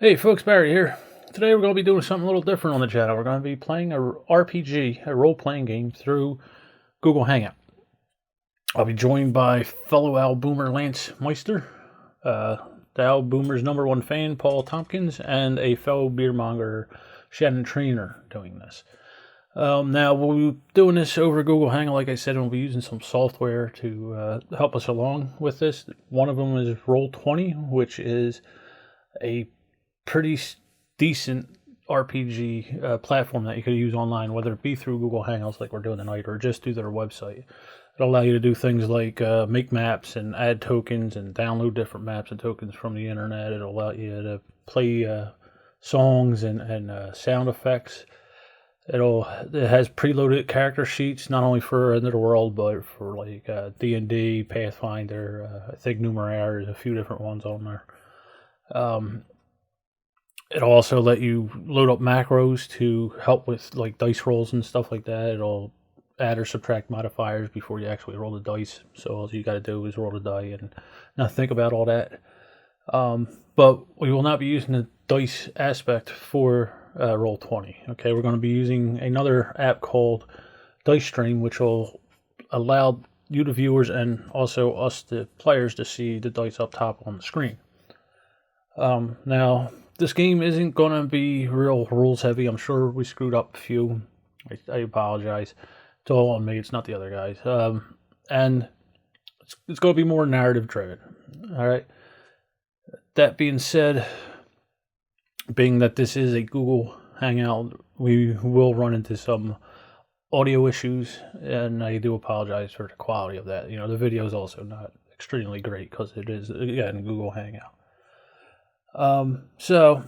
Hey folks, Barry here. Today we're going to be doing something a little different on the channel. We're going to be playing a RPG, a role-playing game through Google Hangout. I'll be joined by fellow Al Boomer Lance Myxter, the Al Boomer's #1 fan Paul Tompkins, and a fellow beermonger Shannon Trainor doing this. Now we'll be doing this over Google Hangout, like I said, and we'll be using some software to help us along with this. One of them is Roll20, which is a pretty decent RPG platform that you could use online, whether it be through Google Hangouts like we're doing tonight or just through their website. It'll allow you to do things like make maps and add tokens and download different maps and tokens from the internet. It'll allow you to play songs and sound effects. It has preloaded character sheets, not only for End of the World, but for like D&D, Pathfinder, I think Numeraire, there's a few different ones on there. It'll also let you load up macros to help with like dice rolls and stuff like that. It'll add or subtract modifiers before you actually roll the dice. So all you got to do is roll the die and not think about all that. But we will not be using the dice aspect for Roll20. Okay, we're going to be using another app called Dice Stream, which will allow you, the viewers, and also us, the players, to see the dice up top on the screen. Now, this game isn't going to be real rules heavy. I'm sure we screwed up a few. I apologize. It's all on me. It's not the other guys. And it's going to be more narrative driven. All right. That being said, being that this is a Google Hangout, we will run into some audio issues, and I do apologize for the quality of that. You know, the video is also not extremely great because it is, again, Google Hangout. So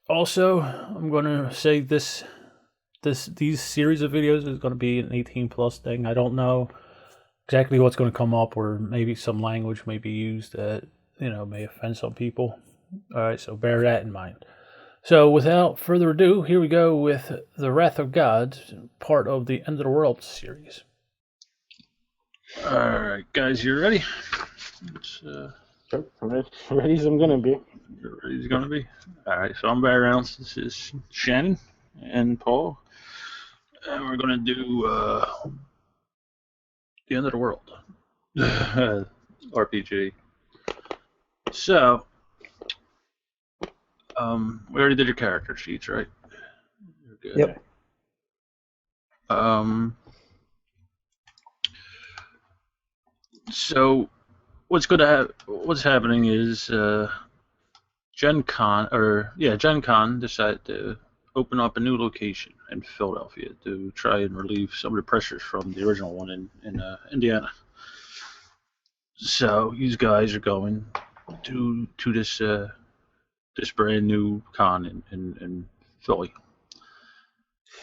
also I'm going to say these series of videos is going to be an 18+ thing. I don't know exactly what's going to come up, or maybe some language may be used that, you know, may offend some people. All right, so bear that in mind. So without further ado, here we go with the Wrath of Gods, part of the End of the World series. All right, guys, you ready? Sure, I'm ready as I'm going to be. You're ready as going to be? All right, so I'm Barry Reynolds. This is Shannon and Paul. And we're going to do the End of the World RPG. So, we already did your character sheets, right? You're good. Yep. So, what's happening is Gen Con decided to open up a new location in Philadelphia to try and relieve some of the pressures from the original one in Indiana. So these guys are going to this brand new con in Philly.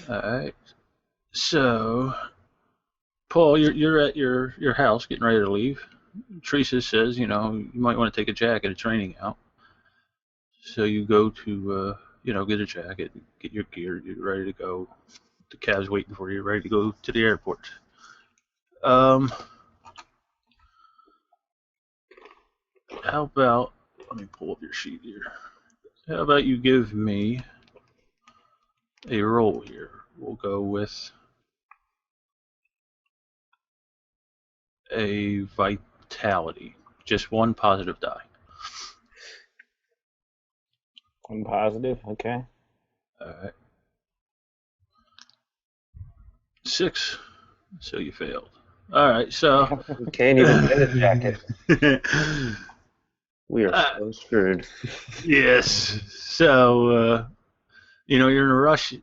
All right. So Paul, you're at your house getting ready to leave. Teresa says, you know, you might want to take a jacket and training out. So you go to, get a jacket, get your gear, you're ready to go. The cab's waiting for you, ready to go to the airport. How about, let me pull up your sheet here. How about you give me a roll here? We'll go with a vitality, just one positive die. I'm positive, okay. All right. 6, so you failed. All right, so Can't even get a jacket. We are so screwed. Yes. So you're in a rush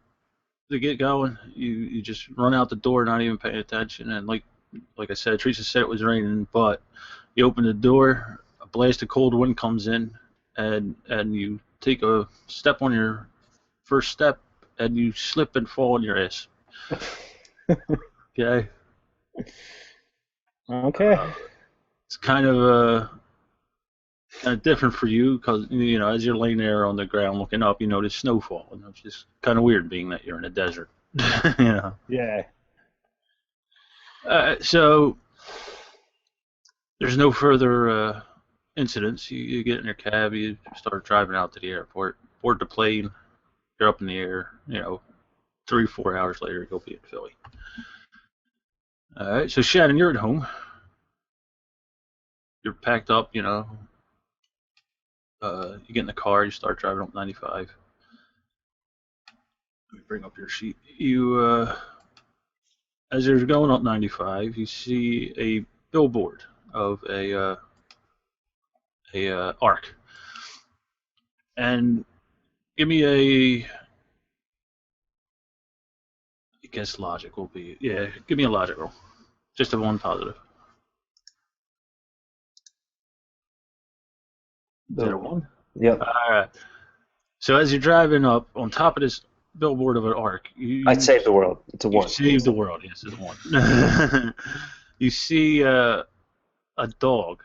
to get going. You just run out the door, not even paying attention, and like I said, Teresa said it was raining, but you open the door, a blast of cold wind comes in, and you take a step on your first step, and you slip and fall on your ass. Okay. Okay. It's kind of different for you because, you know, as you're laying there on the ground looking up, you notice snowfall, and it's just kind of weird being that you're in a desert. You know. Yeah. So there's no further incidents. You get in your cab, you start driving out to the airport. board the plane. You're up in the air. 3 or 4 hours later, you'll be in Philly. All right. So Shannon, you're at home. You're packed up. You get in the car. You start driving up 95. Let me bring up your sheet. You, as you're going up 95, you see a billboard of a arc. And give me I guess logic will be, give me a logic roll. Just a one positive. Is that a one? Yep. All right. So as you're driving up on top of this billboard of an arc, I'd save the world. It's a one. You save the world. Yes, it's a one. You see a dog,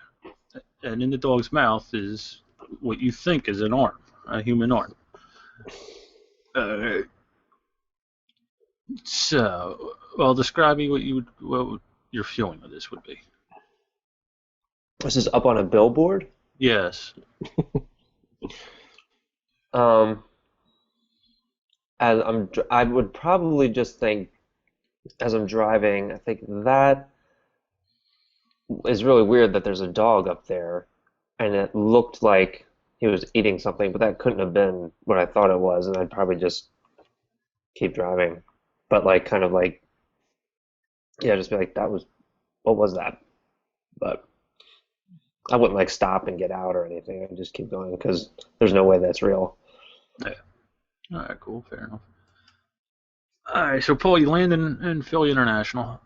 and in the dog's mouth is what you think is an arm, a human arm. So, well, describe me what your feeling of this would be. This is up on a billboard? Yes. I would probably just think, as I'm driving, I think that is really weird that there's a dog up there, and it looked like he was eating something, but that couldn't have been what I thought it was, and I'd probably just keep driving. But just be like, what was that? But I wouldn't stop and get out or anything. I'd just keep going because there's no way that's real. Yeah. All right, cool, fair enough. All right, so Paul, you land in Philly International.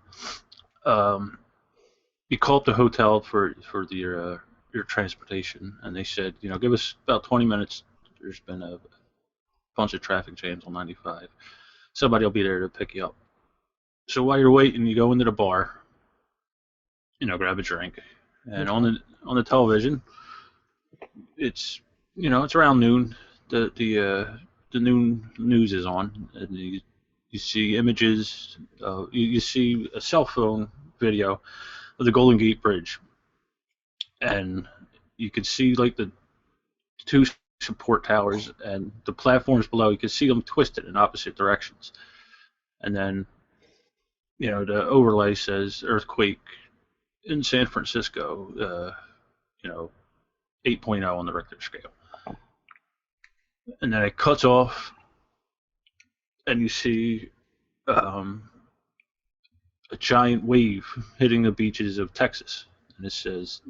You call up the hotel for your transportation, and they said, give us about 20 minutes. There's been a bunch of traffic jams on 95. Somebody will be there to pick you up. So while you're waiting, you go into the bar, grab a drink, and on the television, it's it's around noon. The noon news is on, and you see images. You see a cell phone video of the Golden Gate Bridge, and you could see the two support towers and the platforms below. You could see them twisted in opposite directions, and then the overlay says earthquake in San Francisco. 8.0 on the Richter scale. And then it cuts off, and you see a giant wave hitting the beaches of Texas. And it says,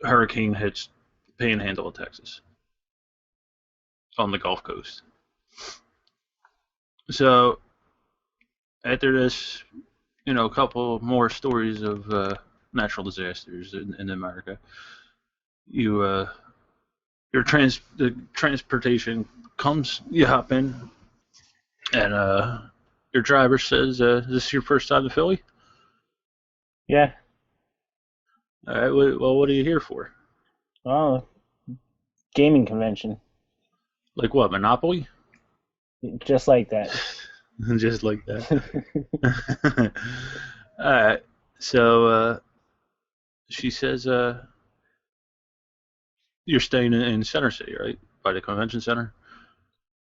hurricane hits Panhandle of Texas on the Gulf Coast. So after this, a couple more stories of natural disasters in America. The transportation comes, you hop in, and your driver says, "Is this your first time to Philly?" Yeah. All right. Well, what are you here for? Oh, gaming convention. Like what? Monopoly? Just like that. Just like that. All right. So she says, "You're staying in Center City, right? By the convention center?"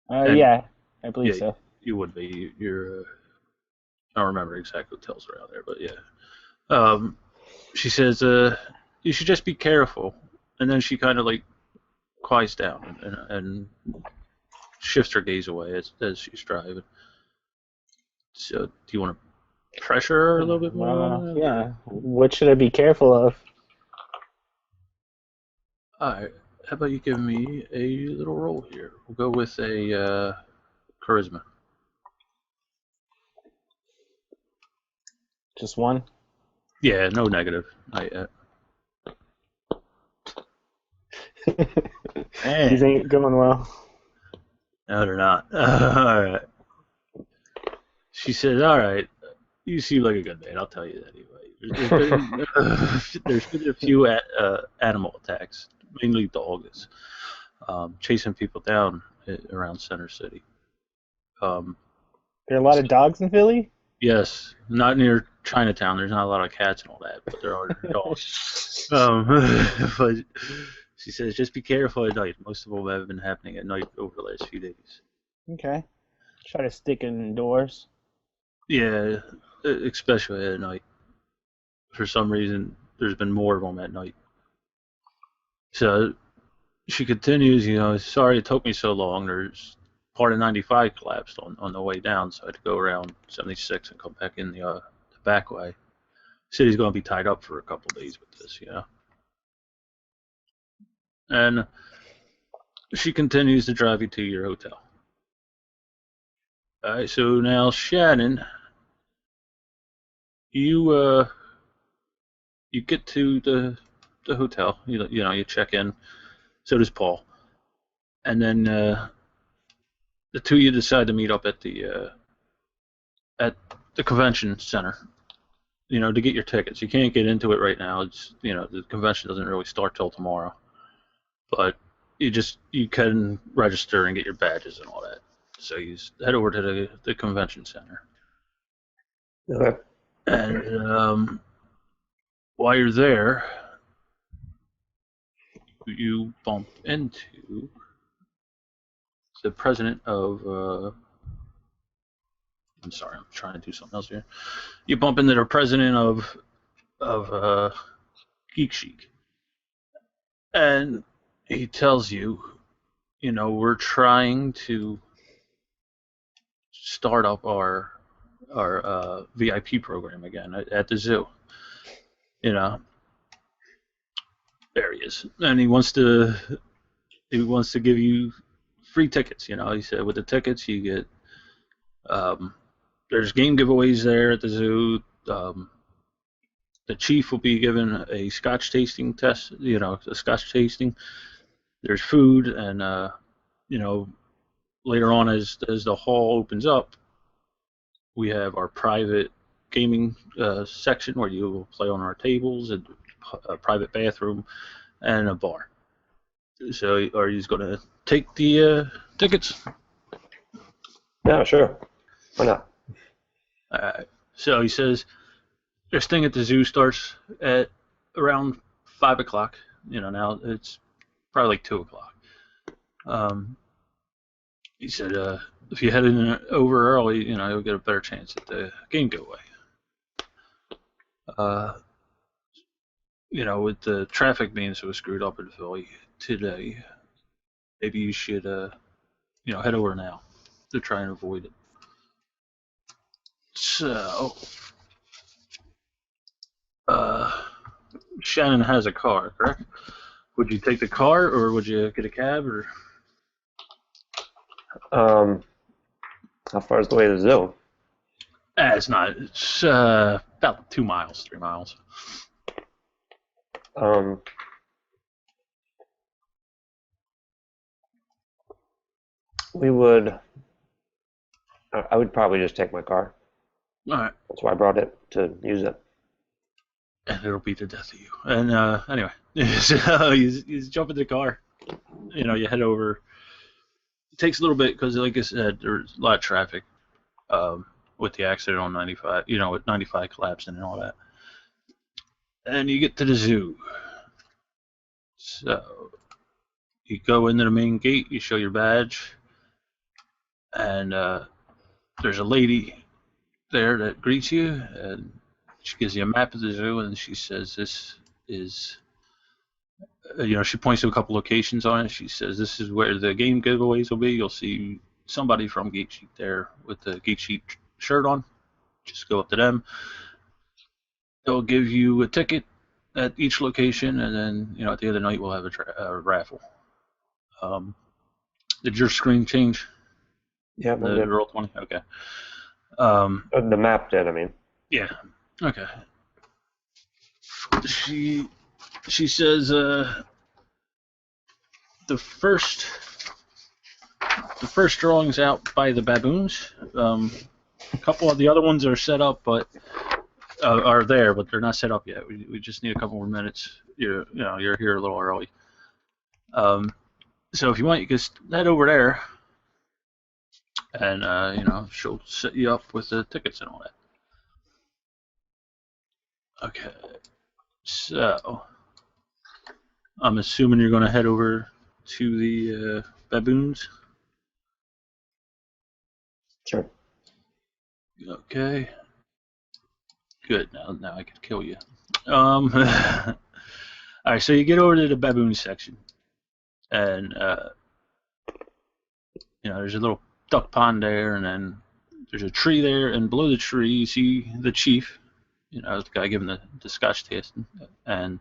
Yeah, I believe so. You would be. You're. I don't remember exact hotels around there, but yeah. She says, "You should just be careful," and then she kind of quiets down and shifts her gaze away as she's driving. So, do you want to pressure her a little bit more? Yeah. What should I be careful of? All right. How about you give me a little roll here? We'll go with a charisma. Just one? Yeah, no negative. Not yet. These ain't going well. No, they're not. All right. She says, "All right, you seem like a good man. I'll tell you that anyway. There's been a few animal attacks, mainly dogs, chasing people down around Center City. There are a lot of dogs in Philly? Yes, not near Chinatown. There's not a lot of cats and all that, but there are dogs. But She says, just be careful at night. Most of them have been happening at night over the last few days. Okay. Try to stick indoors. Yeah, especially at night. For some reason, there's been more of them at night. So she continues, sorry it took me so long. There's part of 95 collapsed on the way down, so I had to go around 76 and come back in the back way. City's going to be tied up for a couple of days with this, And she continues to drive you to your hotel. All right, so now Shannon, you get to the hotel. You check in. So does Paul, and then the two of you decide to meet up at the convention center. To get your tickets. You can't get into it right now. It's the convention doesn't really start till tomorrow, but you can register and get your badges and all that. So you head over to the convention center. Okay. And while you're there, you bump into the president of. I'm sorry, I'm trying to do something else here. You bump into the president of Geek Chic, and he tells you, we're trying to start up our VIP program again at the zoo. There he is, and he wants to give you free tickets. He said with the tickets you get there's game giveaways there at the zoo. The chief will be given a Scotch tasting test. A Scotch tasting. There's food, and later on as the hall opens up, we have our private gaming section where you will play on our tables, and a private bathroom, and a bar. So, are you going to take the tickets? Yeah, sure. Why not? So he says, this thing at the zoo starts at around 5 o'clock. Now it's probably like 2 o'clock. He said, if you head in over early, you'll get a better chance at the game giveaway. With the traffic being so screwed up in Philly today, maybe you should, head over now to try and avoid it. So, Shannon has a car, correct? Would you take the car, or would you get a cab, or? How far is the way to the zoo? It's not. It's about 2 miles, 3 miles. I would probably just take my car. All right. That's why I brought it, to use it. And it'll be the death of you. And anyway, so you jump in the car. You head over. It takes a little bit because, like I said, there's a lot of traffic with the accident on 95. With 95 collapsing and all that. And you get to the zoo. So you go into the main gate. You show your badge, and there's a lady there that greets you, and she gives you a map of the zoo, and she says this is, she points to a couple locations on it. She says this is where the game giveaways will be. You'll see somebody from Geek Sheet there with the Geek Sheet shirt on. Just go up to them. They'll give you a ticket at each location, and then at the end of the night we'll have a raffle. Did your screen change? Yeah, The roll 20. Okay. The map did. I mean. Yeah. Okay. She says the first drawing's out by the baboons. A couple of the other ones are set up, but are there, but they're not set up yet. We just need a couple more minutes. You're here a little early. So if you want, you can head over there, and she'll set you up with the tickets and all that. Okay. So I'm assuming you're going to head over to the baboons. Sure. Okay. Good. Now I can kill you. All right. So you get over to the baboon section, and there's a little duck pond there, and then there's a tree there, and below the tree you see the chief, the guy giving the scotch tasting, and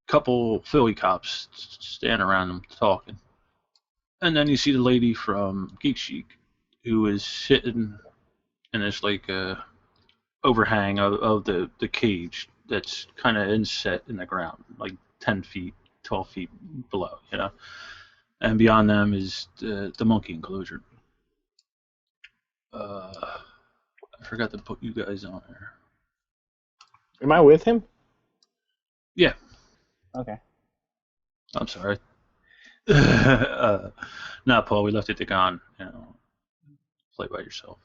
a couple Philly cops standing around him talking. And then you see the lady from Geek Chic, who is sitting in this like overhang of the cage that's kind of inset in the ground, like 10 feet, 12 feet below, And beyond them is the monkey enclosure. I forgot to put you guys on there. Am I with him? Yeah. Okay. I'm sorry. No, Paul, we left it to Gone. Play by yourself.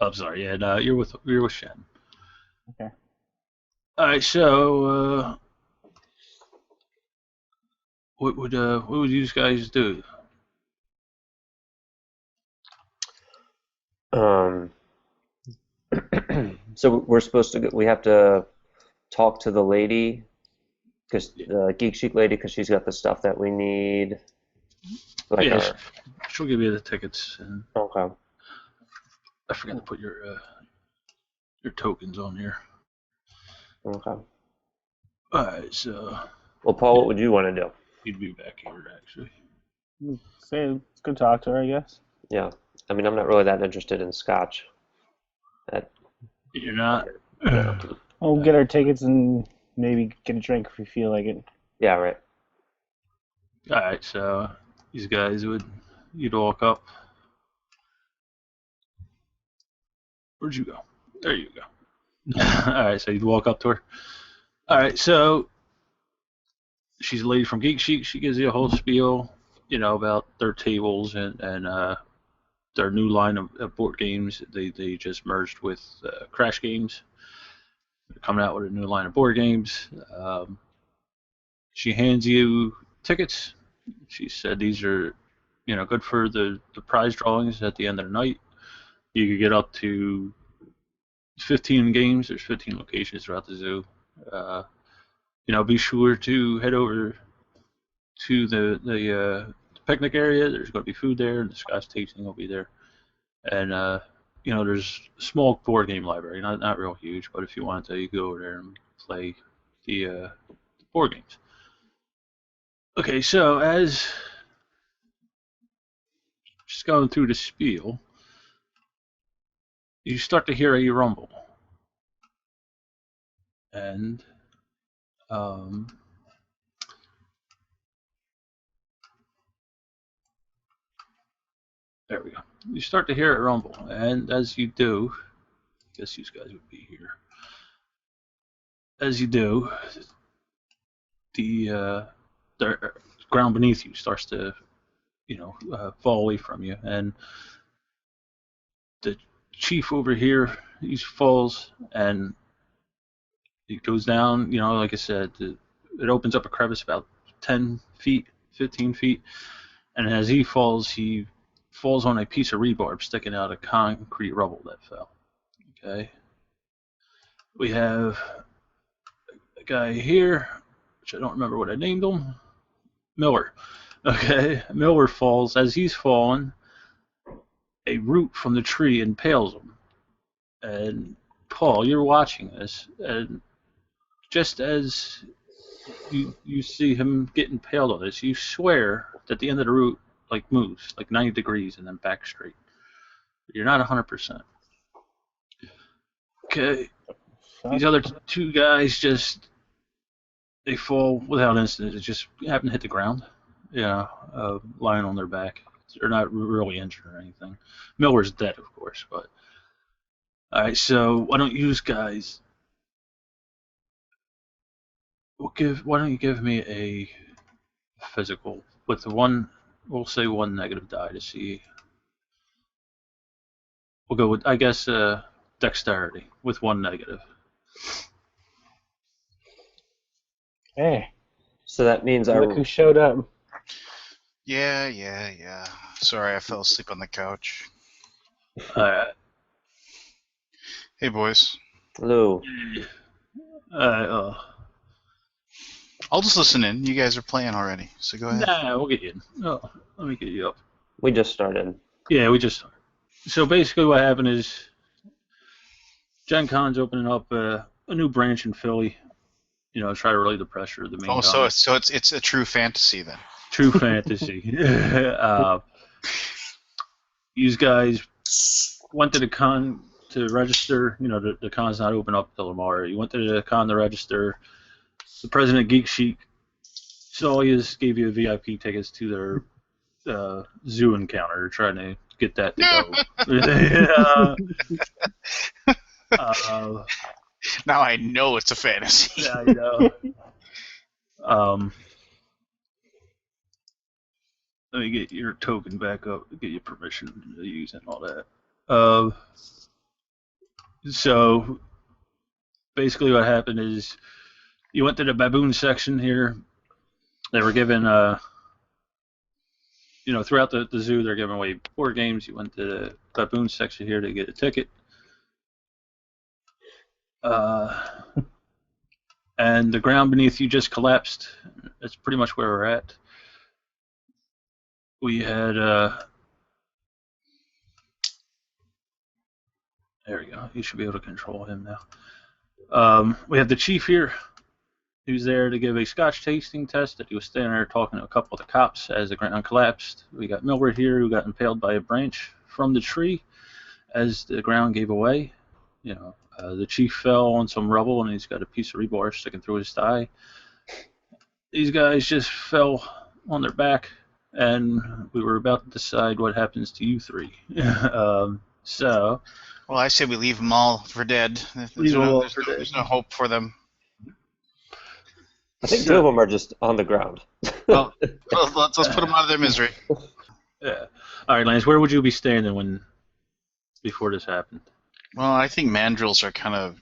I'm sorry. Yeah, no, you're with Shannon. Okay. All right. So, what would you guys do? So we're supposed to. We have to talk to the lady, because the Geek Chic lady, because she's got the stuff that we need. Like Yeah, she'll give you the tickets. And Okay. I forgot to put your tokens on here. Okay. All right. So. Well, Paul, what would you want to do? You'd be back here, actually. Say it's good to talk to her, I guess. Yeah. I mean, I'm not really that interested in scotch. You're not? Yeah. We'll get our tickets and maybe get a drink if we feel like it. Yeah, right. All right, so these guys you'd walk up. Where'd you go? There you go. All right, so you'd walk up to her. All right, so she's a lady from Geek Chic. She gives you a whole spiel, about their tables and their new line of board games. They just merged with Crash Games. They're coming out with a new line of board games. She hands you tickets. She said these are, good for the prize drawings at the end of the night. You could get up to 15 games. There's 15 locations throughout the zoo. Be sure to head over to the picnic area. There's going to be food there, and the scotch tasting will be there. And there's a small board game library, not real huge, but if you want to, you go over there and play the board games. Okay, so as just going through the spiel, you start to hear a rumble. And there we go. You start to hear it rumble, and as you do, I guess these guys would be here. As you do, the ground beneath you starts to, fall away from you, and the chief over here, he falls, and he goes down. Like I said, it opens up a crevice about 10 feet, 15 feet, and as he falls on a piece of rebarb sticking out of concrete rubble that fell. Okay. We have a guy here, which I don't remember what I named him. Miller. Okay. Miller falls. As he's falling, a root from the tree impales him. And Paul, you're watching this, and just as you see him get impaled on this, you swear that the end of the root moves 90 degrees and then back straight. You're not 100%. Okay. These other two guys they fall without incident. It just happen to hit the ground, lying on their back. They're not really injured or anything. Miller's dead, of course, but all right. So why don't you guys? Why don't you give me a physical with one? We'll say one negative die to see. We'll go with, I guess, dexterity with one negative. Hey. So that means Look who showed up. Yeah. Sorry, I fell asleep on the couch. Alright. Hey, boys. Lou. Alright, I'll just listen in. You guys are playing already, so go ahead. nah, we'll get you in. Oh, let me get you up. We just started. Yeah, we just started. So basically what happened is Gen Con's opening up a new branch in Philly. Try to relieve the pressure of the main Oh, con. so it's a true fantasy then. True fantasy. These guys went to the con to register. The con's not open up till tomorrow. You went to the con to register. The president Geek Chic saw you, gave you VIP tickets to their zoo encounter, trying to get that to go. Now I know it's a fantasy. Yeah, I know. Let me get your token back up, get you permission to use it and all that. So basically what happened is you went to the baboon section here. They were given, throughout the zoo, they're giving away board games. You went to the baboon section here to get a ticket. And the ground beneath you just collapsed. That's pretty much where we're at. We had, there we go. You should be able to control him now. We have the chief here. He was there to give a scotch tasting test. That he was standing there talking to a couple of the cops as the ground collapsed. We got Milward here, who got impaled by a branch from the tree as the ground gave away. The chief fell on some rubble, and he's got a piece of rebar sticking through his thigh. These guys just fell on their back, and we were about to decide what happens to you three. So. Well, I say we leave them all for dead. There's no hope for them. I think two of them are just on the ground. Well, let's put them out of their misery. Yeah. All right, Lance. Where would you be standing before this happened? Well, I think mandrills are kind of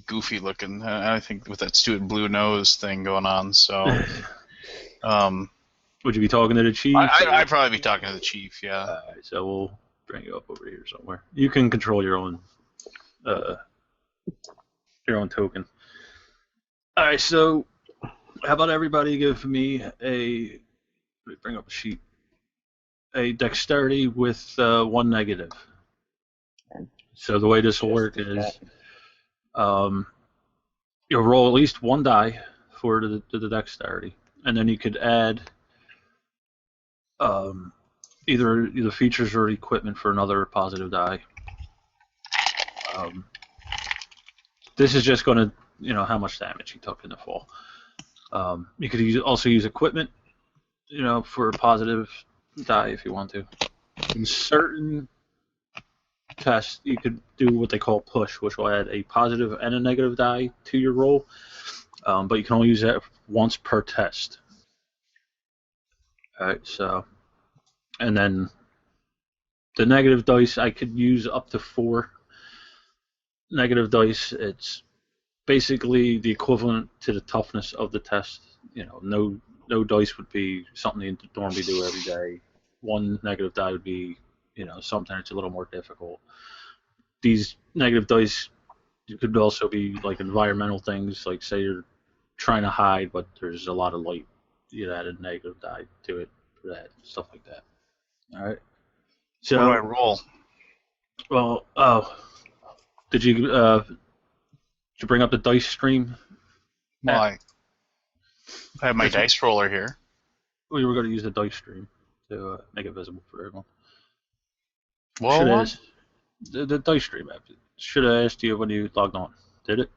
goofy looking. I think with that stupid blue nose thing going on. So, would you be talking to the chief? I'd probably be talking to the chief. Yeah. All right. So we'll bring you up over here somewhere. You can control your own token. All right. So. How about everybody give me let me bring up a sheet. A dexterity with 1 negative. So the way this will work is you'll roll at least 1 die for the dexterity, and then you could add either features or equipment for another positive die. This is just going to, how much damage you took in the fall. You could also use equipment, for a positive die if you want to. In certain tests, you could do what they call push, which will add a positive and a negative die to your roll, but you can only use that once per test. All right, so, and then the negative dice, I could use up to 4 negative dice. It's basically the equivalent to the toughness of the test. No dice would be something you normally do every day. 1 negative die would be, something that's a little more difficult. These negative dice could also be like environmental things, like say you're trying to hide, but there's a lot of light. You'd add a negative die to it for that, stuff like that. All right. So, what do I roll? Well, did you bring up the dice stream? Well, I have my dice roller here. We were going to use the dice stream to make it visible for everyone. Well, the dice stream app. Should have asked you when you logged on. Did it?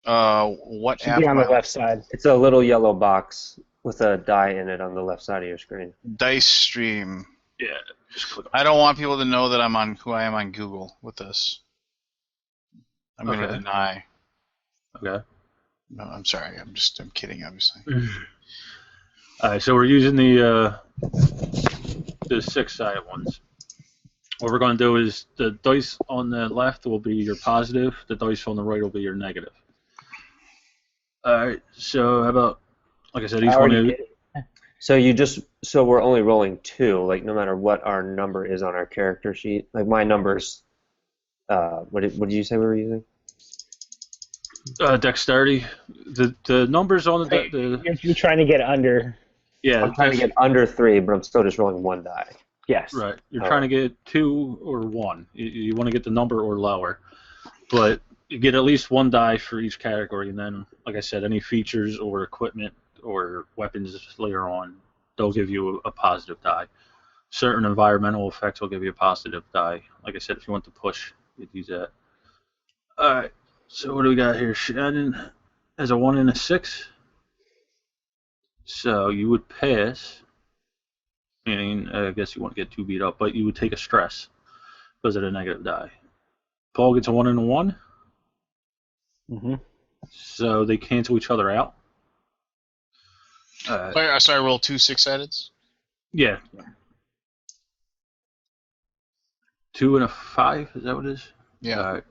What Should app? be on the left side. It's a little yellow box with a die in it on the left side of your screen. Dice stream. Yeah. Just click on I don't want people to know that I'm on who I am on Google with this. I'm going to deny. Okay. No, I'm sorry. I'm kidding, obviously. All right, so we're using the 6-sided ones. What we're going to do is the dice on the left will be your positive. The dice on the right will be your negative. All right. So how about Like I said, I each one already is, did it. So we're only rolling two, like no matter what our number is on our character sheet. Like my number's what did you say we were using? dexterity. The numbers on the You're trying to get under. yeah, I'm trying to get under 3, but I'm still just rolling one die. Yes. right. You're trying to get 2 or 1. You want to get the number or lower, but you get at least 1 die for each category, and then, like I said, any features or equipment or weapons later on, they'll give you a positive die. Certain environmental effects will give you a positive die. Like I said, if you want to push, you'd use that. All right. So what do we got here? Shannon has a 1 and a 6. So you would pass, meaning I guess you won't get too beat up, but you would take a stress because of the negative die. Paul gets a 1 and a 1. Mm-hmm. So they cancel each other out. So I roll 2 6-sideds? Yeah. 2 and a 5, is that what it is? Yeah. All right.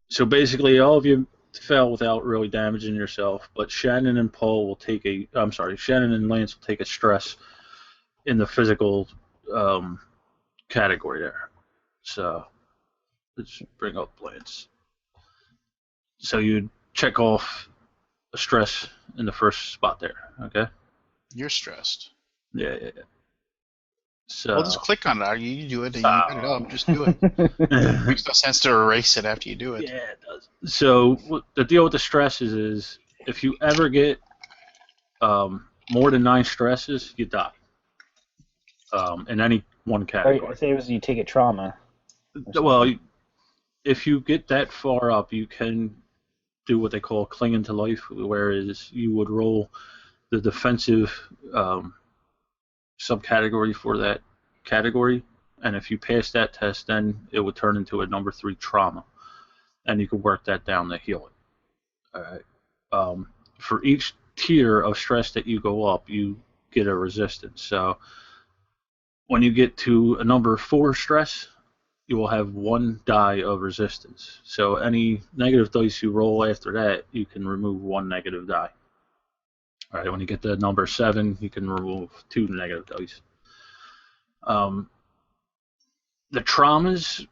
So basically, all of you fell without really damaging yourself, but Shannon and Shannon and Lance will take a stress in the physical category there. So let's bring up Lance. So you check off a stress in the first spot there, okay? You're stressed. Yeah. So Well, just click on it. You do it. You got it up. Just do it. Makes no sense to erase it after you do it. Yeah, it does. So the deal with the stresses is if you ever get more than 9 stresses, you die. In any one category. I say it was you take a trauma. Well, if you get that far up, you can do what they call clinging to life, whereas you would roll the defensive subcategory for that category, and if you pass that test, then it would turn into a number 3 trauma, and you could work that down to heal it. All right. For each tier of stress that you go up, you get a resistance. So when you get to a number 4 stress, you will have 1 die of resistance. So any negative dice you roll after that, you can remove 1 negative die. All right, when you get to number 7, you can remove 2 negative dice. The traumas,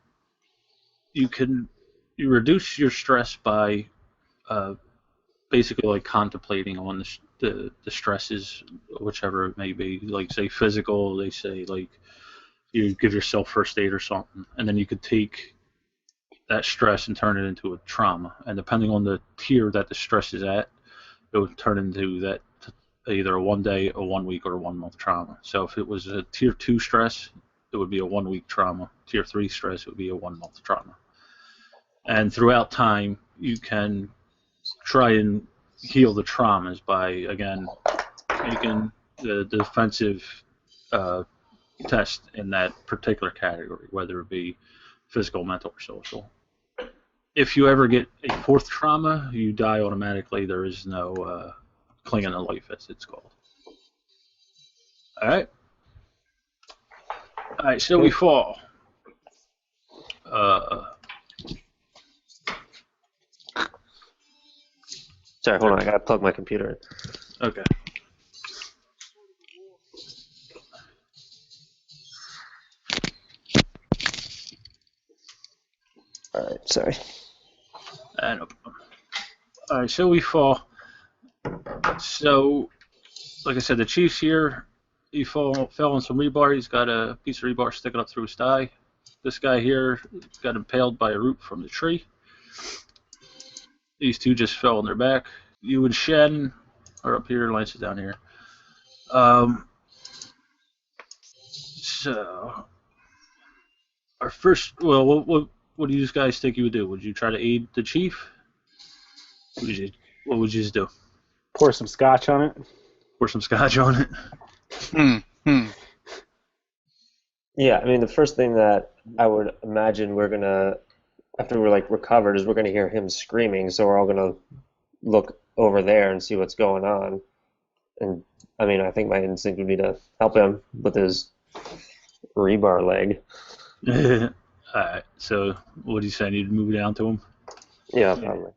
you reduce your stress by basically like contemplating on the stresses, whichever it may be. Like say physical, they say like you give yourself first aid or something, and then you could take that stress and turn it into a trauma. And depending on the tier that the stress is at, it would turn into that either a 1 day, a 1 week, or a 1 month trauma. So if it was a tier 2 stress, it would be a 1 week trauma. Tier 3 stress, it would be a 1 month trauma. And throughout time, you can try and heal the traumas by, again, making the defensive test in that particular category, whether it be physical, mental, or social. If you ever get a 4th trauma, you die automatically. There is no clinging to life, as it's called. All right, so we fall. Sorry, hold on. I gotta plug my computer in. Okay. All right, sorry. No problem. All right, so we fall. So, like I said, the Chief's here. He fell on some rebar. He's got a piece of rebar sticking up through his thigh. This guy here got impaled by a root from the tree. These 2 just fell on their back. You and Shannon are up here. Lance is down here. So, our first. Well, what do you guys think you would do? Would you try to aid the chief? What would you just do? Pour some scotch on it. Pour some scotch on it? Yeah, I mean, the first thing that I would imagine we're gonna, after we're like recovered, is we're gonna hear him screaming. So we're all gonna look over there and see what's going on. And I mean, I think my instinct would be to help him with his rebar leg. Alright, so what do you say? Need to move down to him? Yeah, probably.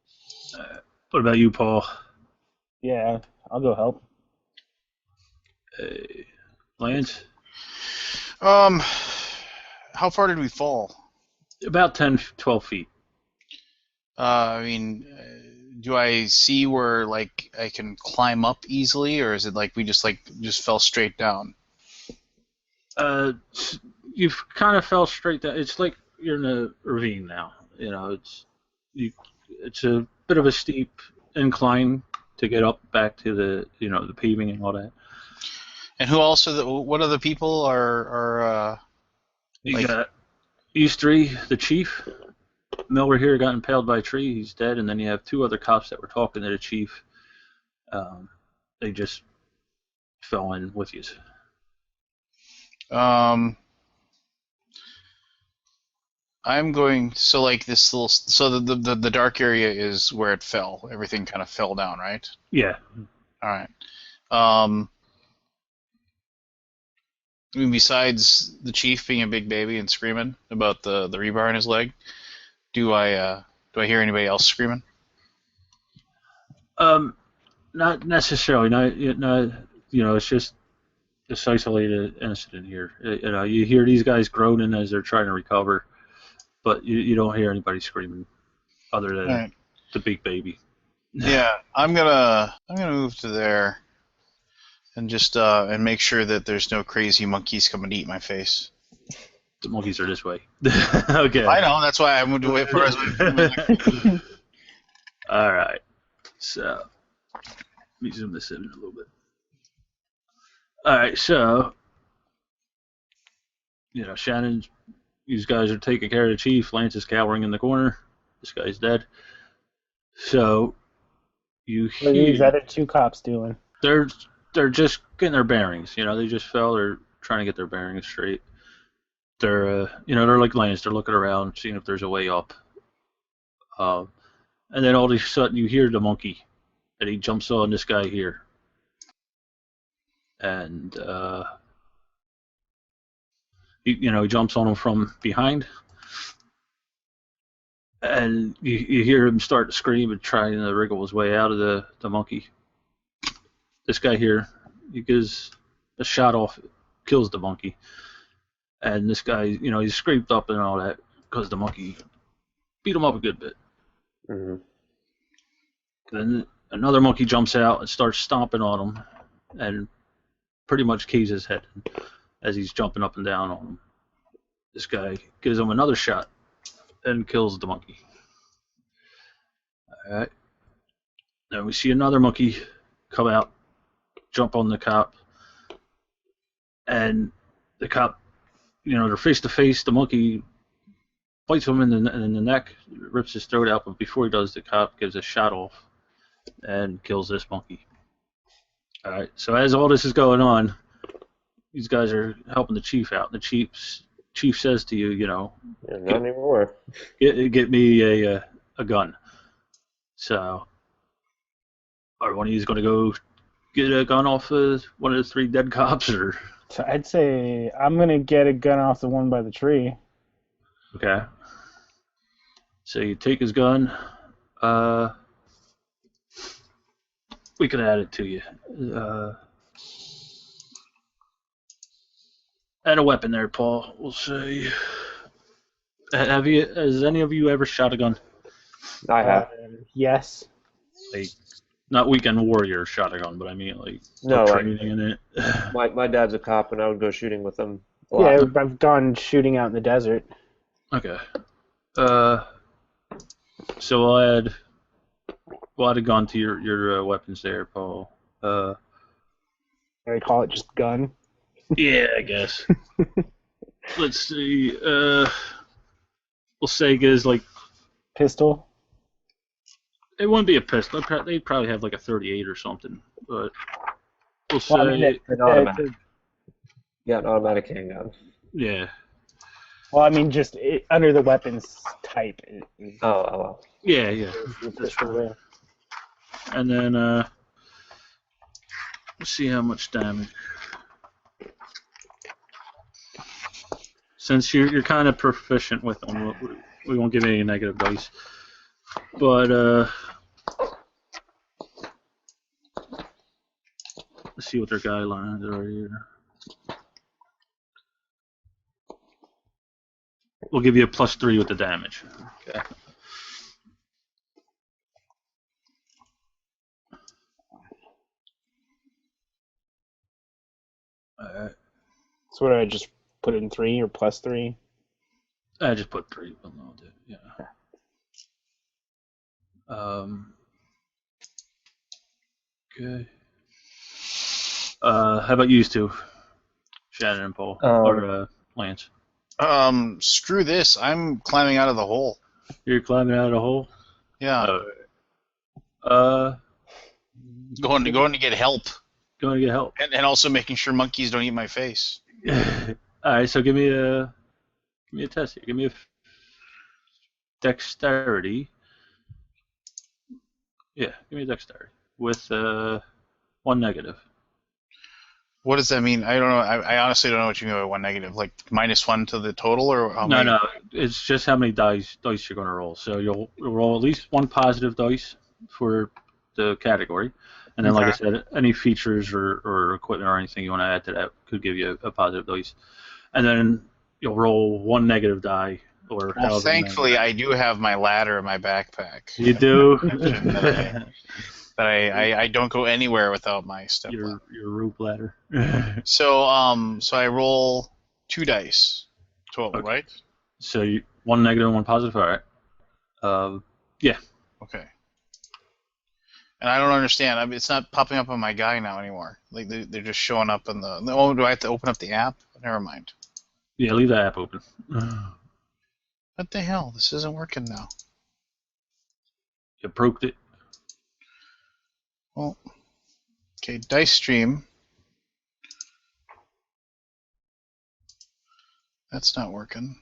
What about you, Paul? Yeah, I'll go help. Lance? How far did we fall? About 10, 12 feet. I mean, do I see where like I can climb up easily, or is it like we just fell straight down? You've kind of fell straight down. It's like you're in a ravine now. It's a bit of a steep incline to get up back to the paving and all that. And what other people are You got Eastery, the chief. Miller here got impaled by a tree. He's dead. And then you have 2 other cops that were talking to the chief. They just fell in with you. I'm going like this little the dark area is where it fell. Everything kind of fell down, right? Yeah. All right. I mean, besides the chief being a big baby and screaming about the rebar in his leg, do I hear anybody else screaming? Not necessarily. It's just this isolated incident here. You hear these guys groaning as they're trying to recover, but you don't hear anybody screaming other than the big baby. Yeah, I'm gonna move to there and just and make sure that there's no crazy monkeys coming to eat my face. The monkeys are this way. Okay. I know. That's why I moved away from us. All right. So let me zoom this in a little bit. All right. So Shannon, these guys are taking care of the chief. Lance is cowering in the corner. This guy's dead. So you What are these other 2 cops doing? They're just getting their bearings. They just fell. They're trying to get their bearings straight. They're they're like Lance. They're looking around, seeing if there's a way up. And then all of a sudden you hear the monkey, and he jumps on this guy here. And he jumps on him from behind. And you hear him start to scream and trying to wriggle his way out of the monkey. This guy here, he gives a shot off, kills the monkey. And this guy, he's scraped up and all that because the monkey beat him up a good bit. Mm-hmm. Then another monkey jumps out and starts stomping on him and pretty much keys his head as he's jumping up and down on him. This guy gives him another shot and kills the monkey. All right. Then we see another monkey come out, jump on the cop, and the cop, they're face to face. The monkey bites him in the neck, rips his throat out, but before he does, the cop gives a shot off and kills this monkey. All right. So as all this is going on, these guys are helping the chief out. The chief says to you, not anymore. Get me a gun. So, are one of you going to go get a gun off one of the 3 dead cops, or? So I'd say I'm gonna get a gun off the one by the tree. Okay. So you take his gun. We can add it to you. Add a weapon there, Paul. We'll say. Has any of you ever shot a gun? I have. Yes. Like, not weekend warrior shot a gun, but I mean like No, training in it. My dad's a cop, and I would go shooting with him. Yeah, I've gone shooting out in the desert. Okay. So we'll add a gun to your weapons there, Paul. I call it just gun. Yeah, I guess. Let's see. We'll say it is like Pistol. it wouldn't be a pistol. They'd probably have like a 38 or something. But we'll say An automatic. Yeah, an automatic handgun. yeah. Well, I mean, just under the weapons type. Oh. Yeah. The pistol there. And then let's see how much damage. Since you're kind of proficient with them, we won't give any negative dice. But Let's see what their guidelines are here. We'll give you a +3 with the damage. Okay. Alright. So what do I just put in 3 or +3? I just put 3, but no, yeah. Okay. How about you two, Shannon and Paul, or Lance? Screw this. I'm climbing out of the hole. You're climbing out of the hole. Yeah. Going to get help. Going to get help. And also making sure monkeys don't eat my face. All right. So give me a test here. Give me a dexterity. Yeah, give me a dexterity with 1 negative. What does that mean? I don't know. I honestly don't know what you mean by 1 negative. Like -1 to the total, or how many? No. It's just how many dice you're going to roll. So you'll roll at least 1 positive dice for the category, and then, like I said, any features or equipment or anything you want to add to that could give you a positive dice, and then you'll roll 1 negative die. Or well, thankfully, I do have my ladder in my backpack. You do. That I don't go anywhere without my step ladder. Your rope ladder. So I roll 2 dice total, Okay. right? So 1 negative and 1 positive. All right. Yeah. Okay. And I don't understand. I mean, it's not popping up on my guy now anymore. Like they're just showing up in the. Oh, do I have to open up the app? Never mind. Yeah, leave the app open. What the hell? This isn't working now. You broke it. Well, okay, dice stream. That's not working.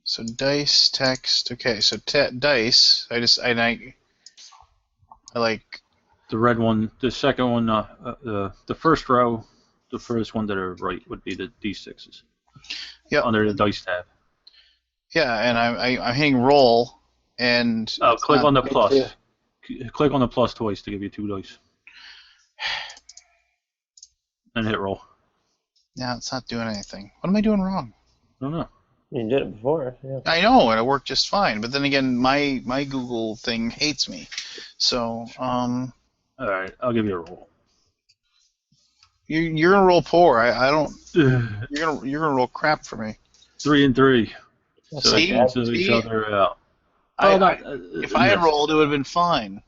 So dice text. Okay, so dice. I like The red one. The second one. The first row. The first one to the right would be the D6s. Yep. Under the dice tab. Yeah, and I'm hitting roll, and click on the plus. too. Click on the plus twice to give you 2 dice. And hit roll. Yeah, it's not doing anything. What am I doing wrong? I don't know. You did it before, yeah. I know, and it worked just fine. But then again, my Google thing hates me. So All right, I'll give you a roll. you're gonna roll poor. I don't. You're gonna roll crap for me. 3 and 3. So they See? cancel each other out. If I had rolled, it would have been fine.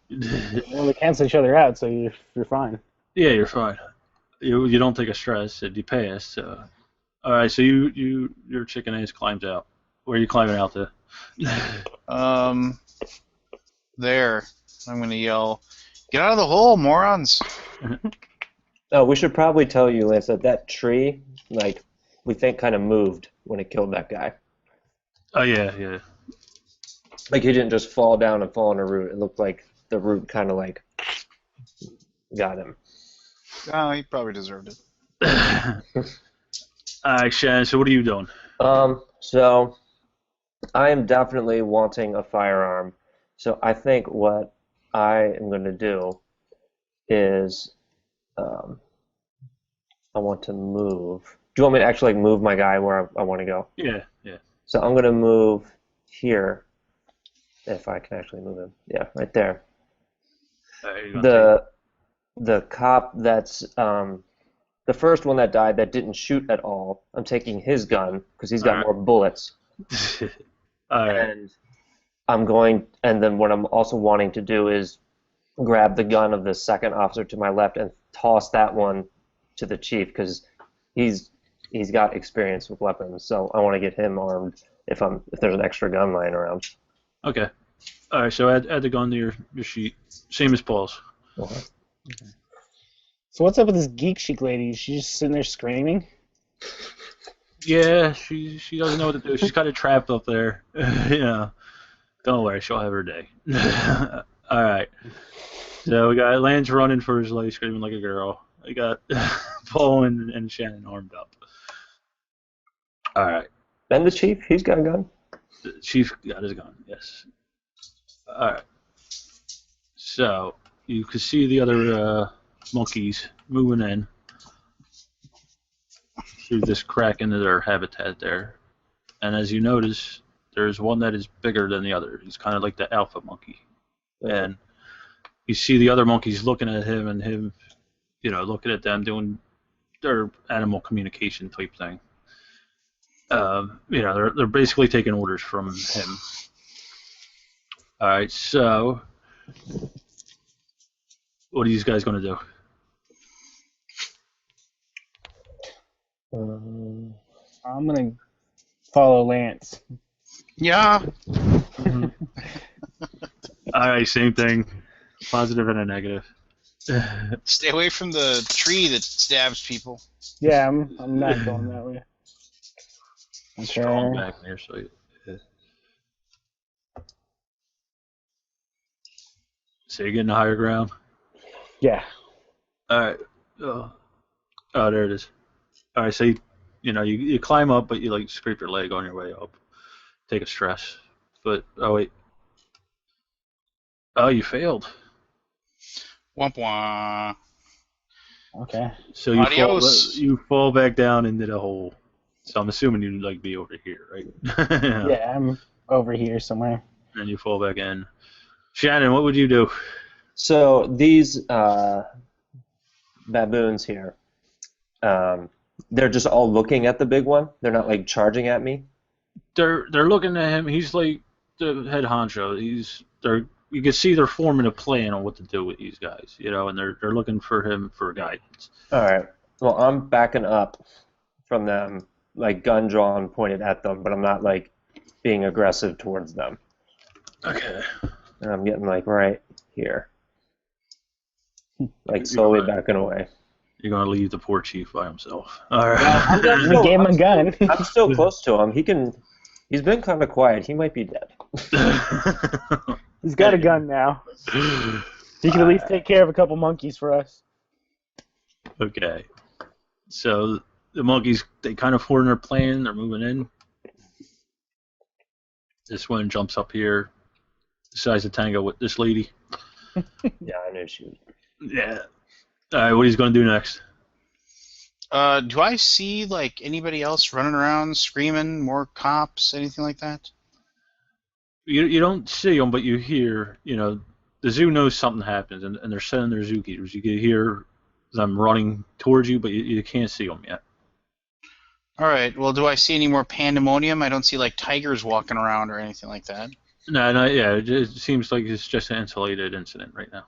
Well, they cancel each other out, so you're fine. Yeah, you're fine. You don't take a stress, and you pass. So. All right, so your chicken ass climbs out. Where are you climbing out to? There. I'm gonna yell, "Get out of the hole, morons!" Oh, we should probably tell you, Lance, that tree, like, we think kind of moved when it killed that guy. Oh yeah. Like, he didn't just fall down and fall on a root. It looked like the root kind of, like, got him. Oh, he probably deserved it. All right, Shannon. So what are you doing? So I am definitely wanting a firearm. So I think what I am going to do is I want to move. Do you want me to actually like, move my guy where I want to go? Yeah. So I'm going to move here, if I can actually move him. Yeah, right there. The cop that's the first one that died that didn't shoot at all, I'm taking his gun because he's got more bullets. All right. And then what I'm also wanting to do is grab the gun of the second officer to my left and toss that one to the chief because he's got experience with weapons. So I want to get him armed if there's an extra gun lying around. Okay. All right. So add the gun to your sheet, same as Paul's. Okay. So what's up with this Geek Chic lady? Is she just sitting there screaming? Yeah, she doesn't know what to do. She's got it trapped up there. Don't worry, she'll have her day. All right. So we got Lance running for his life, screaming like a girl. We got Paul and Shannon armed up. All right. And the chief, he's got a gun. The chief got his gun. Yes. All right. So you can see the other monkeys moving in through this crack into their habitat there. And as you notice, there's one that is bigger than the other. He's kind of like the alpha monkey. And you see the other monkeys looking at him and him, looking at them doing their animal communication type thing. They're basically taking orders from him. All right, so what are you guys going to do? I'm gonna follow Lance. Yeah. All right, same thing. Positive and a negative. Stay away from the tree that stabs people. Yeah, I'm not going that way. Strong Okay. back there, so yeah. So you're getting the higher ground. Yeah. All right. Oh, there it is. All right, so you climb up, but you scrape your leg on your way up. Take a stress, but wait. Oh, you failed. Womp womp. Okay. So Adios. you fall back down into the hole. So I'm assuming you'd be over here, right? Yeah, I'm over here somewhere. And you fall back in. Shannon, what would you do? So these baboons here, they're just all looking at the big one. They're not charging at me. They're looking at him. He's like the head honcho. You can see they're forming a plan on what to do with these guys, and they're looking for him for guidance. All right. Well, I'm backing up from them, gun drawn, pointed at them, but I'm not being aggressive towards them. Okay. And I'm getting right here, slowly backing away. You're gonna leave the poor chief by himself. All right. We gave him a gun. I'm still close to him. He's been kind of quiet. He might be dead. He's got a gun now. He can at least take care of a couple monkeys for us. Okay. So the monkeys, they kind of form their plan. They're moving in. This one jumps up here, decides to tango with this lady. Yeah, I knew she was. Yeah. All right, what he's going to do next? Do I see anybody else running around screaming? More cops? Anything like that? You don't see them, but you hear. The zoo knows something happens, and they're sending their zookeepers. You can hear them running towards you, but you can't see them yet. All right. Well, do I see any more pandemonium? I don't see tigers walking around or anything like that. No, yeah. It seems like it's just an insulated incident right now.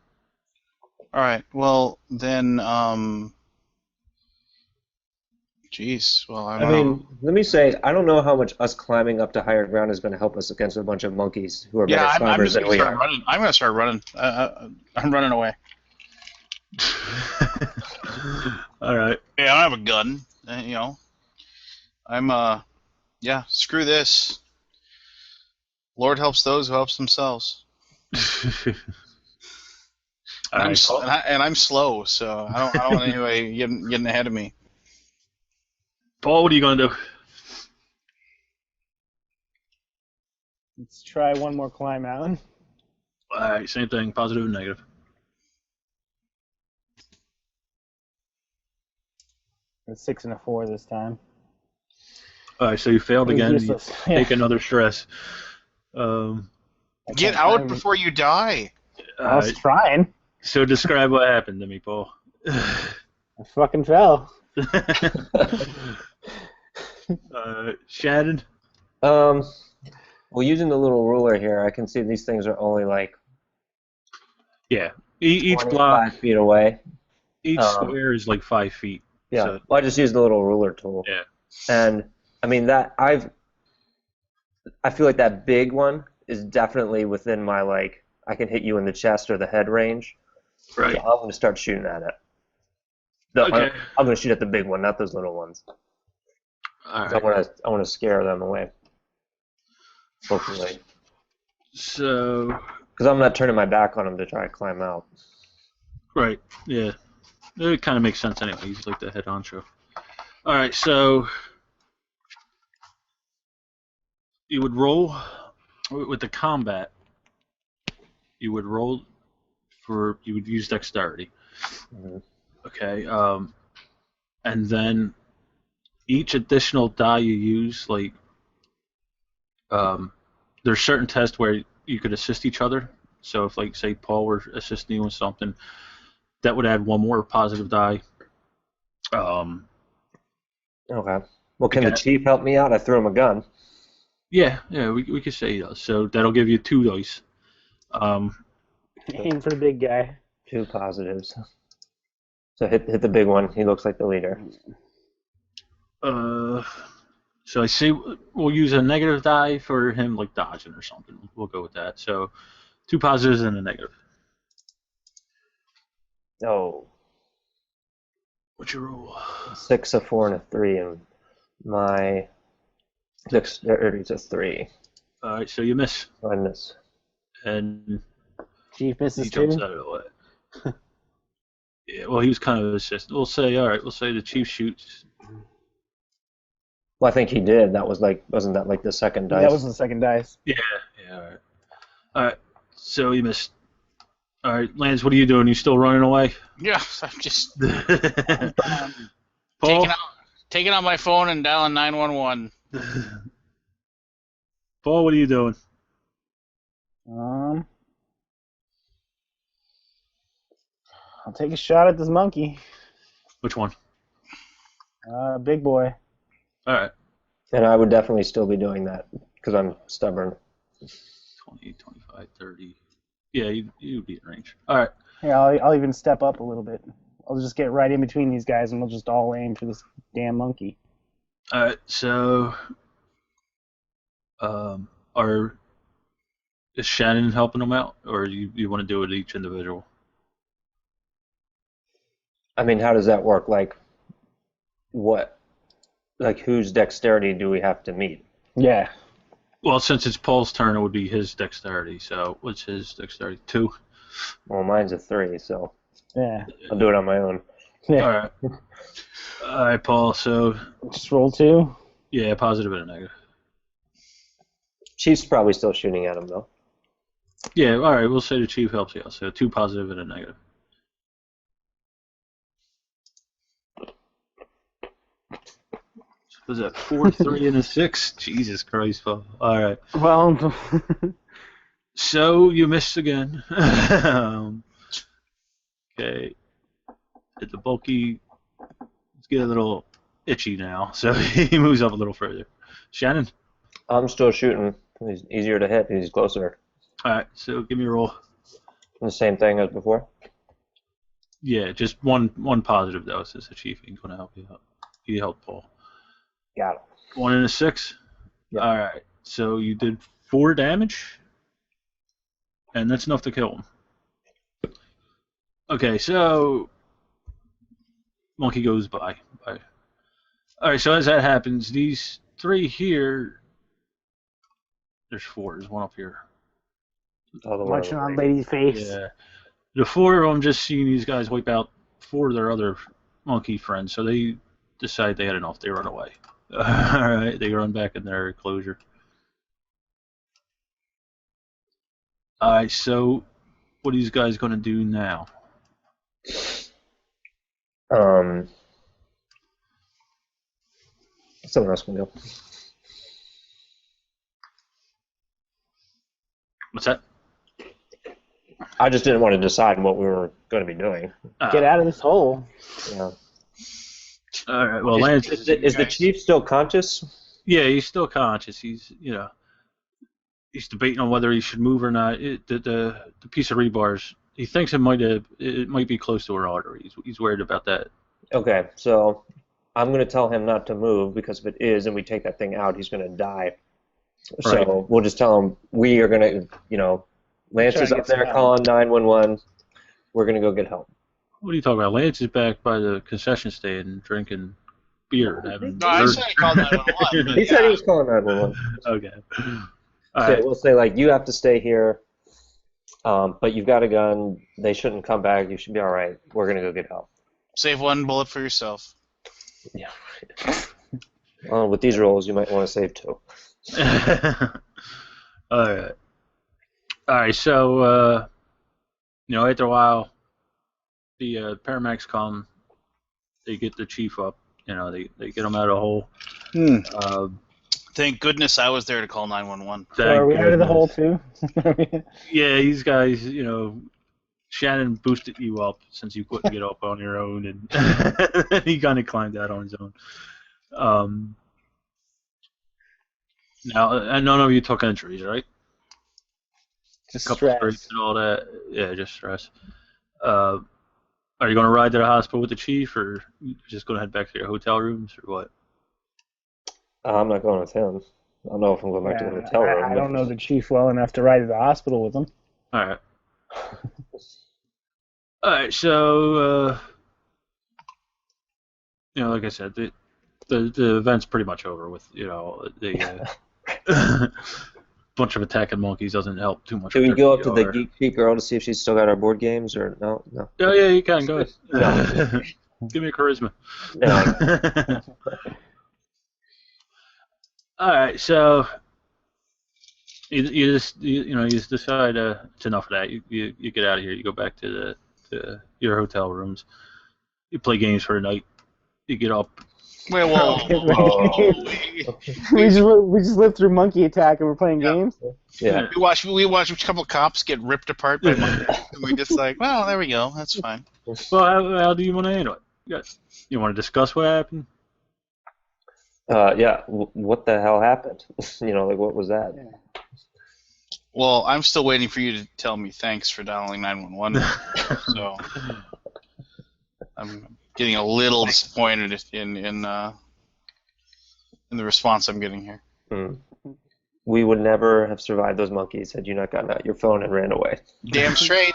All right. Well, then, Jeez. Well, I mean, let me say, I don't know how much us climbing up to higher ground is going to help us against a bunch of monkeys who are better I'm climbers just than gonna we start are. running. I'm gonna start running. I'm running away. All right. Yeah, I don't have a gun. I'm yeah. Screw this. Lord helps those who helps themselves. All right. I'm slow, so I don't want anybody getting ahead of me. Paul, what are you going to do? Let's try one more climb out. All right, same thing, positive and negative. A 6 and a 4 this time. All right, so you failed again. You Useless. take another stress. Get out before you die. I was trying. So describe what happened to me, Paul. I fucking fell. Shannon? Well, using the little ruler here, I can see these things are only Yeah. Each 25 block, feet away. each square is 5 feet. Yeah. So, Well, I just used the little ruler tool. yeah. And I mean I feel like that big one is definitely within my I can hit you in the chest or the head range. Right. So I'm going to start shooting at it. Okay. I'm going to shoot at the big one, not those little ones. All 'Cause right. I want to scare them away. Hopefully. So, Because I'm not turning my back on them to try to climb out. right, yeah. It kind of makes sense anyway. He's like the head honcho. All right, so you would roll with the combat. You would roll you would use dexterity. Mhm. Okay. And then each additional die you use, like, there's certain tests where you could assist each other. So if, like, say Paul were assisting you with something, that would add one more positive die. Okay. Well, can the Okay. chief help me out? I threw him a gun. Yeah, we could say he does. So that'll give you 2 dice. Aim for the big guy. 2 positives. So hit the big one. He looks like the leader. So I say we'll use a negative die for him, like dodging or something. We'll go with that. So 2 positives and a negative. Oh, What's your roll? 6, a 4, and a 3, and my dexterity's a 3. All right, so you miss, So I miss. and Chief he misses jumps too. out of the way. Yeah, well, he was kind of assistant. We'll say, all right, we'll say the chief shoots. Well, I think he did. That was wasn't that like the second dice? That was the second dice. Yeah, all right. All right, so you missed. All right, Lance, what are you doing? You still running away? Yeah, I'm just Paul? taking out my phone and dialing 911. Paul, what are you doing? I'll take a shot at this monkey. Which one? Big boy. All right. And I would definitely still be doing that because I'm stubborn. 20, 25, 30. Yeah, you'd be in range. All right. Yeah, I'll even step up a little bit. I'll just get right in between these guys, and we'll just all aim for this damn monkey. All right. So, is Shannon helping them out, or you want to do it each individual? I mean, how does that work? Like, what? Like, whose dexterity do we have to meet? Yeah. Well, since it's Paul's turn, it would be his dexterity. So, what's his dexterity? 2. Well, mine's a 3, so Yeah. I'll do it on my own. Yeah. All right. All right, Paul. So, Just roll 2. yeah, positive and a negative. Chief's probably still shooting at him, though. Yeah. All right. We'll say the chief helps you out. So 2 positive and a negative. Was that 4, 3, and a 6? Jesus Christ, Paul. All right. Well, So you missed again. Okay. Hit the bulky. Let's get a little itchy now. So he moves up a little further. Shannon. I'm still shooting. He's easier to hit. He's closer. All right. So give me a roll. The same thing as before. Yeah, just one positive though. Since the chief ain't gonna help you out. He helped Paul. Got it. 1 and a 6. Yeah. All right. So you did 4 damage, and that's enough to kill him. Okay. So monkey goes by. All right. So as that happens, these 3 here. There's 4. There's 1 up here. All the way watching over on here. lady's face. Yeah. The 4 of them just seeing these guys wipe out 4 of their other monkey friends, so they decide they had enough. They run away. All right, they run back in their enclosure. All right, so what are these guys going to do now? Someone else can go. What's that? I just didn't want to decide what we were going to be doing. Get out of this hole. Yeah. All right, well, Lance. Is the chief still conscious? Yeah, he's still conscious. He's debating on whether he should move or not. The piece of rebars. He thinks it might be close to an artery. He's worried about that. Okay, so I'm going to tell him not to move because if it is and we take that thing out, he's going to die. So Right. we'll just tell him we are going to, Lance Try is to up get there some calling 911. We're going to go get help. What are you talking about? Lance is back by the concession stand drinking beer and having. No, I said I called 911. but He said yeah. he was calling 911. Okay. All So right. we'll say, like, you have to stay here, but you've got a gun. They shouldn't come back. You should be all right. We're going to go get help. Save 1 bullet for yourself. Yeah. Well, with these rolls, you might want to save 2. All right. All right. So After a while, the paramedics come. They get the chief up. They get him out of the hole. Uh, Thank goodness I was there to call 911. So are we out of the hole too? Yeah, these guys, Shannon boosted you up since you couldn't get up on your own, and he kind of climbed out on his own. Now, and none of you took entries, right? Just A couple stress. straights and all that. Yeah, just stress. Are you going to ride to the hospital with the chief, or you just going to head back to your hotel rooms, or what? I'm not going with him. I don't know if I'm going back to the Yeah, hotel room. I don't know the chief well enough to ride to the hospital with him. All right. All right. So, like I said, the event's pretty much over with. The bunch of attacking monkeys doesn't help too much. Should we with go their up to the PR. Geek Chic girl to see if she's still got our board games or no? No. Oh yeah, you can go ahead. No. Give me a charisma. No. All right, so you just decide it's enough of that. You get out of here. You go back to your hotel rooms. You play games for the night. You get up. Wait, whoa. we just lived through Monkey Attack and we're playing games. Yeah. We watched a couple cops get ripped apart by monkeys, and we're just like, well, there we go. That's fine. Well, how do you want to handle it? You want to discuss what happened? Yeah. What the hell happened? What was that? Well, I'm still waiting for you to tell me thanks for dialing 911. So I'm getting a little disappointed in the response I'm getting here. We would never have survived those monkeys had you not gotten out your phone and ran away. Damn straight.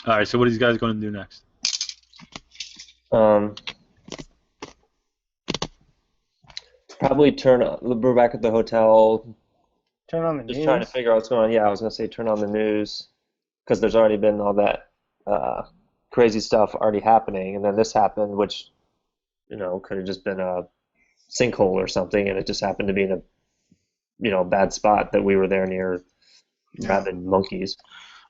All right, so what are these guys going to do next? Probably we're back at the hotel. Turn on the Just news. trying to figure out what's going on. Yeah, I was going to say turn on the news because there's already been all that crazy stuff already happening. And then this happened, which, could have just been a sinkhole or something. And it just happened to be in a, bad spot that we were there near rabid monkeys.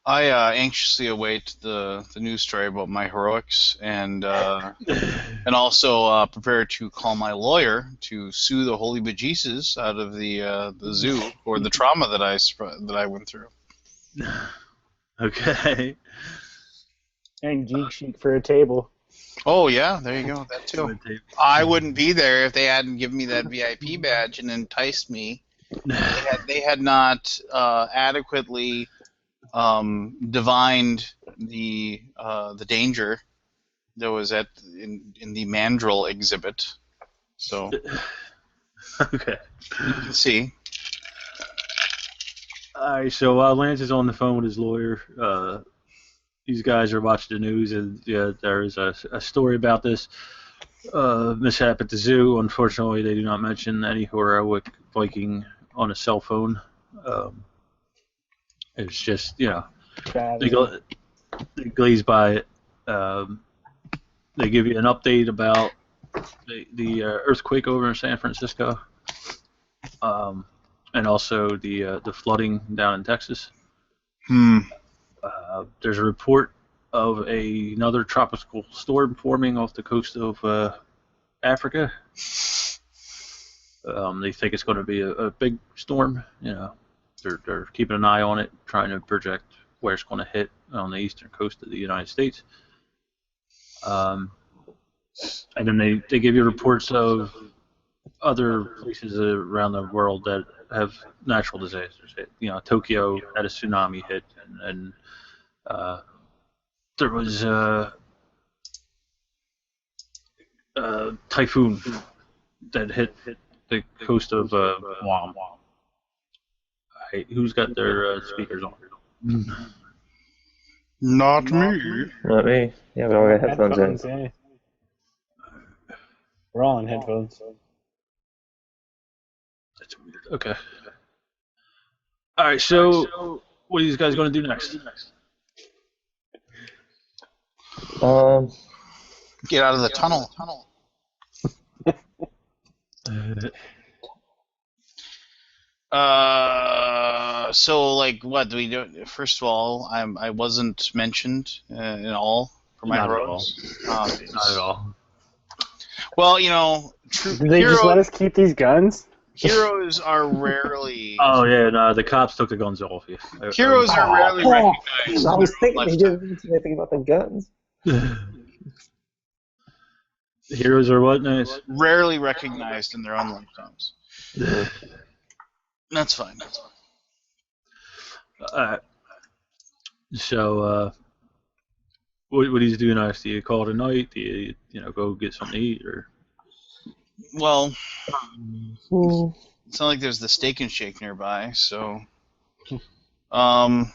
I anxiously await the news story about my heroics, and also prepare to call my lawyer to sue the holy bejesus out of the zoo for the trauma that I went through. Okay. And Geek Chic for a table. Oh yeah, there you go. That too. I wouldn't be there if they hadn't given me that VIP badge and enticed me. They had not adequately divined the danger that was in the mandrill exhibit. So Okay. you can see. All right, so while Lance is on the phone with his lawyer, these guys are watching the news, and there is a story about this mishap at the zoo. Unfortunately, they do not mention any heroic Viking on a cell phone. It's just, they glaze by it. They give you an update about the earthquake over in San Francisco, and also the flooding down in Texas. There's a report of another tropical storm forming off the coast of Africa. They think it's going to be a big storm. They're keeping an eye on it, trying to project where it's going to hit on the eastern coast of the United States. And then they give you reports of other places around the world that have natural disasters hit. Tokyo had a tsunami hit, and there was a typhoon that hit the coast of Guam. Hey, who's got their speakers on? Not me. Not me. Yeah, we all got headphones in. Yeah. We're all in headphones. That's weird. Okay. All right. So, what are these guys going to do next? Get out of the tunnel. So like, what do we do? First of all, I wasn't mentioned in all for my Not at heroics. Not at all. Well, you know, true Did they just let us keep these guns? heroes are rarely Oh yeah, no, the cops took the guns off you. heroes are rarely recognized. I was in their own thinking he didn't mention anything about the guns. Heroes are what, nice? Rarely recognized in their own lifetimes. That's fine. So, what do you do next? Do you call it a night? Do you go get something to eat, or? Well, it's not like there's the Steak and Shake nearby, so. Yeah,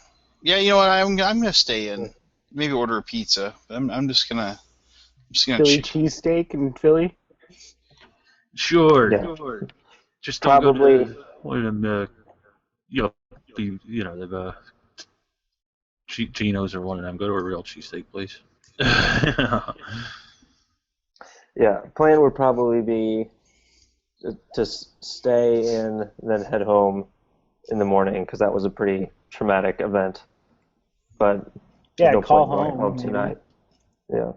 you know what? I'm gonna stay in. Maybe order a pizza. I'm just gonna Philly cheesesteak in Philly? Sure. Yeah. Sure. Just don't Probably. go to one of them. The Geno's or one of them. Go to a real cheesesteak place. Yeah, plan would probably be to stay in and then head home in the morning because that was a pretty traumatic event. But Yeah, no call point going home tonight. Yeah.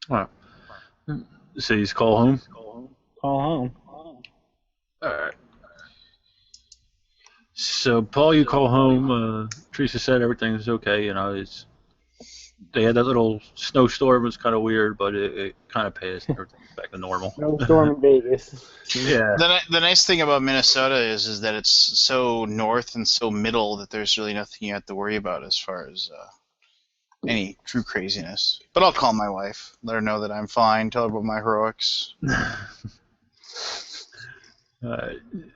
All right. So you just call home. Call home. All right. So Paul, you call home. Teresa said everything's okay. They had that little snowstorm. It was kind of weird, but it kind of passed. Everything's back to normal. No storm in Vegas. Yeah. The nice thing about Minnesota is that it's so north and so middle that there's really nothing you have to worry about as far as any true craziness. But I'll call my wife, let her know that I'm fine, tell her about my heroics.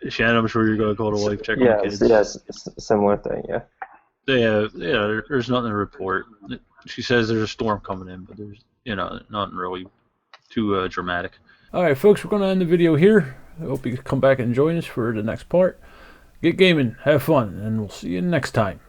Shannon, I'm sure you're going to call the wife, check on the kids. Yes, similar thing, yeah. There's nothing to report. She says there's a storm coming in, but there's, nothing really too dramatic. All right, folks, we're going to end the video here. I hope you come back and join us for the next part. Get gaming, have fun, and we'll see you next time.